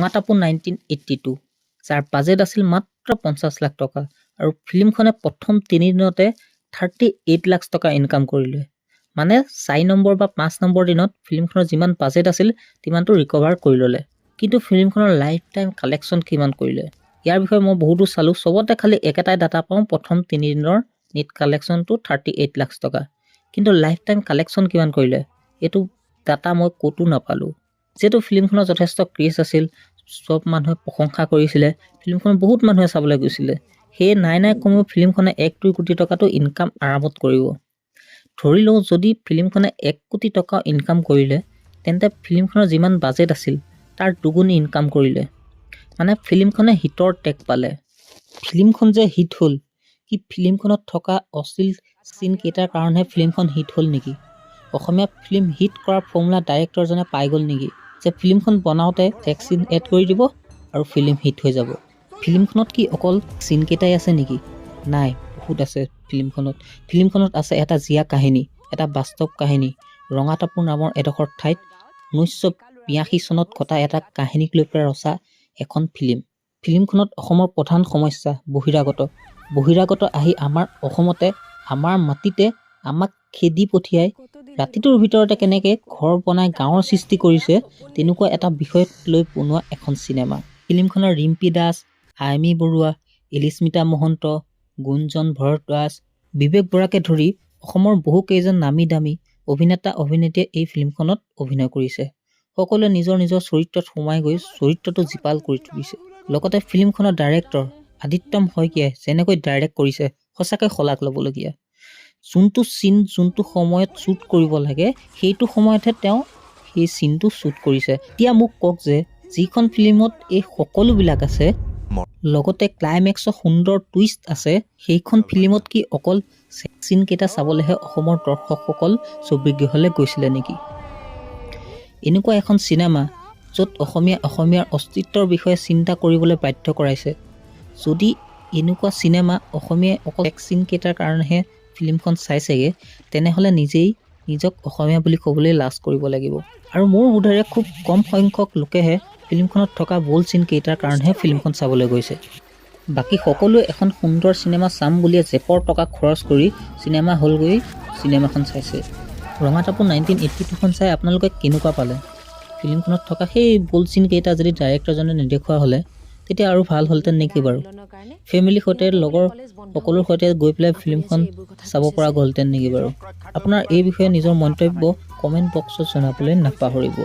ৰঙাটাপু 1982, যাৰ বাজেট আছিল মাত্ৰ 50 লাখ টকা আৰু ফিল্মখনে প্ৰথম 3 দিনতে 38 লাখ টকা ইনকাম কৰিলে। মানে 4 নম্বৰ বা 5 নম্বৰ দিনত ফিল্মখনৰ যিমান বাজেট আছিল তিমানটো ৰিকভাৰ কৰি ল'লে। কিন্তু ফিল্মখনৰ লাইফ টাইম কালেকশ্যন কিমান কৰিলে? ইয়াৰ বিষয়ে মই বহুতো চালোঁ, চবতে খালি একেটাই ডাটা পাওঁ, প্ৰথম 3 দিনৰ নেট কালেকশ্যনটো 38 লাখ টকা। কিন্তু লাইফ টাইম কালেকশ্যন কিমান কৰিলে এইটো ডাটা মই ক'তো নাপালোঁ। যিহেতু ফিল্মখনৰ যথেষ্ট ক্ৰেজ আছিল, চব মানুহে প্ৰশংসা কৰিছিলে, ফিল্মখন বহুত মানুহে চাবলৈ গৈছিলে, সেয়ে নাই কমেও ফিল্মখনে 1-2 কোটি টকাটো ইনকাম আৰামত কৰিব। ধৰি লওঁ যদি ফিল্মখনে 1 কোটি টকা ইনকাম কৰিলে, তেন্তে ফিল্মখনৰ যিমান বাজেট আছিল তাৰ দুগুণ ইনকাম কৰিলে। মানে ফিল্মখনে হিটৰ টেগ পালে। ফিল্মখন যে হিট হ'ল, কি ফিল্মখনত থকা অশ্লীল চিন কেইটাৰ কাৰণেহে ফিল্মখন হিট হ'ল নেকি? অসমীয়া ফিল্ম হিট কৰাৰ ফৰ্মুলা ডাইৰেক্টৰজনে পাই গ'ল নেকি? যে ফিল্মখন বনাওঁতে ছেক্স চিন এড কৰি দিব আৰু ফিল্ম হিট হৈ যাব। ফিল্মখনত কি অকল চিন কেইটাই আছে নেকি? নাই, বহুত আছে ফিল্মখনত। ফিল্মখনত আছে এটা জীয়া কাহিনী, এটা বাস্তৱ কাহিনী। ৰঙাটাপু নামৰ এডোখৰ ঠাইত 1982 চনত ঘটা এটা কাহিনীক লৈ পেলাই ৰচা এখন ফিল্ম। ফিল্মখনত অসমৰ প্ৰধান সমস্যা বহিৰাগত আহি আমাৰ অসমতে, আমাৰ মাটিতে আমাক খেদি পঠিয়াই ৰাতিটোৰ ভিতৰতে কেনেকৈ ঘৰ বনাই গাঁৱৰ সৃষ্টি কৰিছে, তেনেকুৱা এটা বিষয়ক লৈ বনোৱা এখন চিনেমা। ফিল্মখনৰ ৰিম্পী দাস, আইমী বৰুৱা, এলিস্মিতা মহন্ত, গুঞ্জন ভৰদ্বাজ, বিবেক বৰাকে ধৰি অসমৰ বহু কেইজন নামী দামী অভিনেতা-অভিনেত্ৰীয়ে এই ফিল্মখনত অভিনয় কৰিছে। সকলোৱে নিজৰ নিজৰ চৰিত্ৰত সোমাই গৈ চৰিত্ৰটো জীপাল কৰি তুলিছে। লগতে ফিল্মখনৰ ডাইৰেক্টৰ আদিত্যম শইকীয়াই যেনেকৈ ডাইৰেক্ট কৰিছে, সঁচাকৈ শলাগ ল'বলগীয়া। যোনটো চিন যোনটো সময়ত শ্বুট কৰিব লাগে সেইটো সময়তহে তেওঁ সেই চিনটো শ্বুট কৰিছে। এতিয়া মোক কওক যে যিখন ফিল্মত এই সকলোবিলাক আছে, লগতে ক্লাইমেক্সৰ সুন্দৰ টুইষ্ট আছে, সেইখন ফিল্মত কি অকল ছেক্স চিন কেইটা চাবলৈহে অসমৰ দৰ্শকসকল ছবিগৃহলৈ গৈছিলে নেকি? এনেকুৱা এখন চিনেমা য'ত অসমীয়াৰ অস্তিত্বৰ বিষয়ে চিন্তা কৰিবলৈ বাধ্য কৰাইছে। যদি এনেকুৱা চিনেমা অসমীয়াই অকল ছেক্স চিন কেইটাৰ কাৰণেহে ফিল্মখন চাইছেগে, তেনেহ'লে নিজক অসমীয়া বুলি ক'বলৈ লাজ কৰিব লাগিব। আৰু মোৰ বোধেৰে খুব কম সংখ্যক লোকেহে ফিল্মখনত থকা বোল্ড চিন কেইটাৰ কাৰণেহে ফিল্মখন চাবলৈ গৈছে। বাকী সকলোৱে এখন সুন্দৰ চিনেমা চাম বুলিয়ে জেপৰ টকা খৰচ কৰি চিনেমা হল গৈ চিনেমাখন চাইছে। ৰঙাটাপু 1982খন চাই আপোনালোকে কেনেকুৱা পালে? ফিল্মখনত থকা সেই বোল্ড চিন কেইটা যদি ডাইৰেক্টৰজনে নেদেখুওৱা হ'লে তেতিয়া আৰু ভাল হ'লহেঁতেন নেকি বাৰু? ফেমিলিৰ সৈতে, লগৰ সকলোৰ সৈতে গৈ পেলাই ফিল্মখন চাব পৰা গ'লহেঁতেন নেকি বাৰু? আপোনাৰ এই বিষয়ে নিজৰ মন্তব্য কমেণ্ট বক্সত জনাবলৈ নাপাহৰিব।